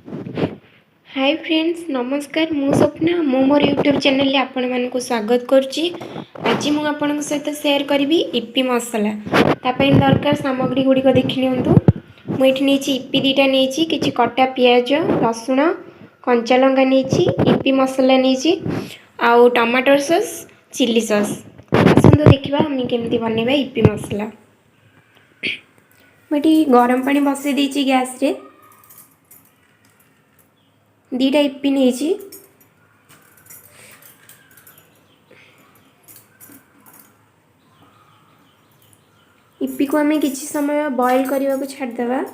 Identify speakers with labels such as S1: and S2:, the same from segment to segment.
S1: Hi friends नमस्कार मु स्वप्ना मो मोर यूट्यूब चैनल आपण मानक स्वागत करुच्ची। आज मु आपण सहित शेयर करी इपी मसला तापाई दरकार सामग्री गुड़िक देखि नियंतु। मुझे नहीं इपी दीटा नहीं कि कटा पियाज रसुण कंचा लंका नहीं इपी मसला नहीं आउ टमाटर सॉस चिली सॉस। आसतु देखा आम केमती बनवा इपी मसला। मुझे गरम पानी बसई देती गैस रे दीटा इपी नहीं इपी को आम किसी समय बॉईल करने को छाड़देवा।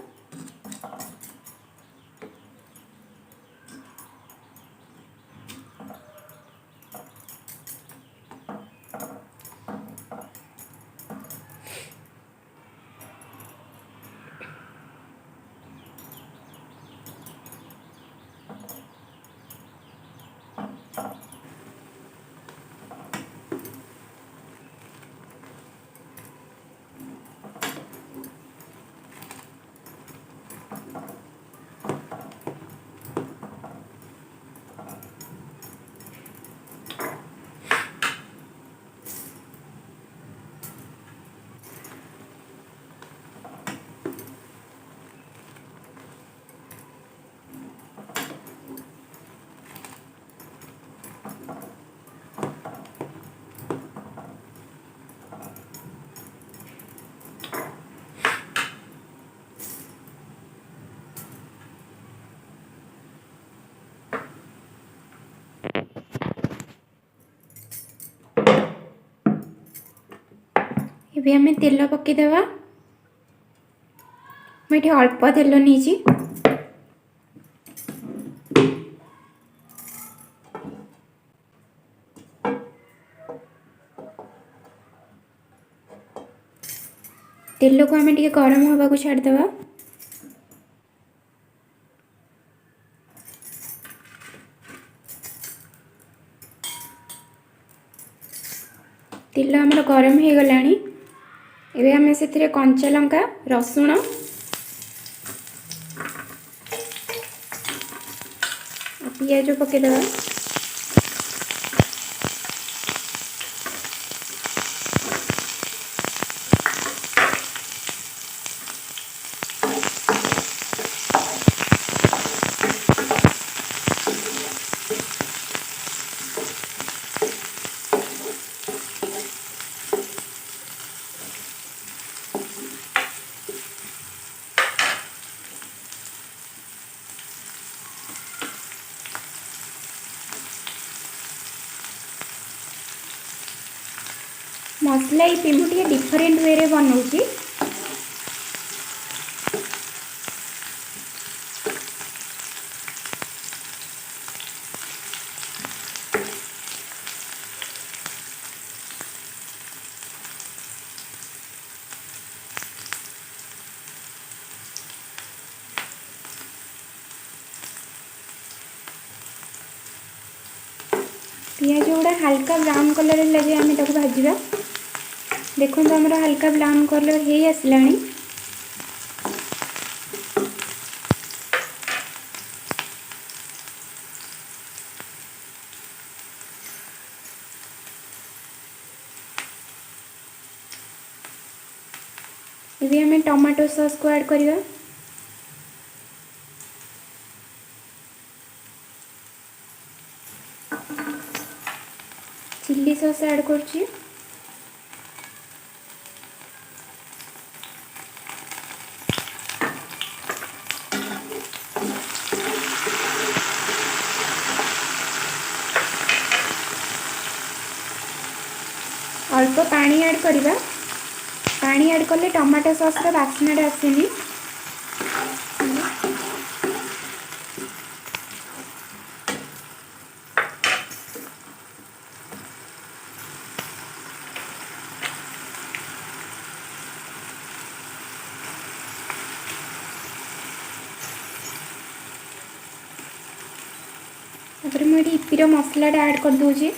S1: ये आम तेल पकईदेवा। मुझे अल्प तेल नहीं तेल को आम गरम हवा को छाड़देवा। तेल आमर गरम हो गलानी। एबे आम से कंचा लंका रसुण पियाज पकईदेवा। मसला इपी मुझे डिफरेंट वे रे बनाऊँगी। पियाज गुड़ा हल्का ब्राउन कलर लगे आम भाजा। देखो तो हमारा हल्का ब्राउन कलर हो आसलानी। ये आम टमाटो सॉस को ऐड करवा। चिली सॉस ऐड करछि। अल्प पानी ऐड करवा। पानी ऐड कले टमाटो सॉस रो बास्नाटा आसेनी। तापर मुझे इपीर मसलाटा ऐड कर दूची।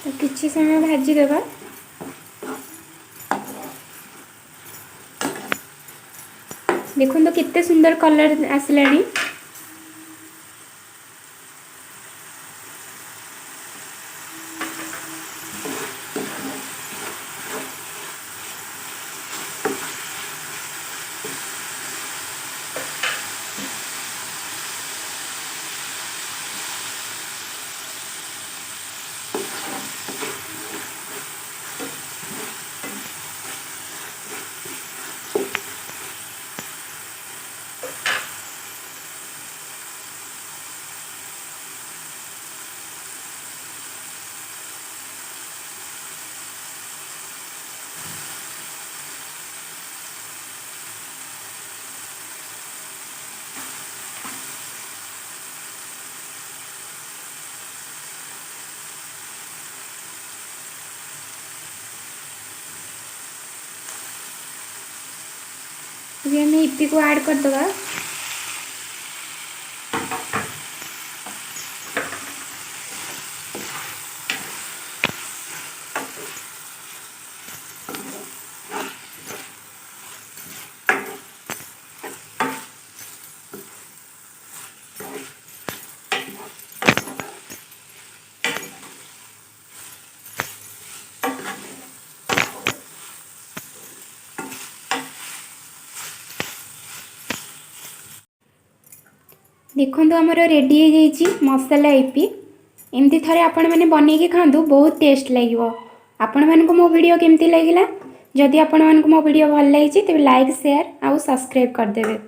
S1: तो किछि समय भाजी देबा। देखो तो कितने सुंदर कलर आसलानी। अभी हमें इप्पी को ऐड कर दवा। देखो आमर रेडी हो जाइए मसाला इप्पी। एमती थे आपण मैंने बनईकी खातु बहुत टेस्ट लगे। आपण मानक मो वीडियो केमती लगिला जदि आपण मानक मो वीडियो भल लगी तेज लाइक शेयर आउ सब्सक्राइब करदेवे।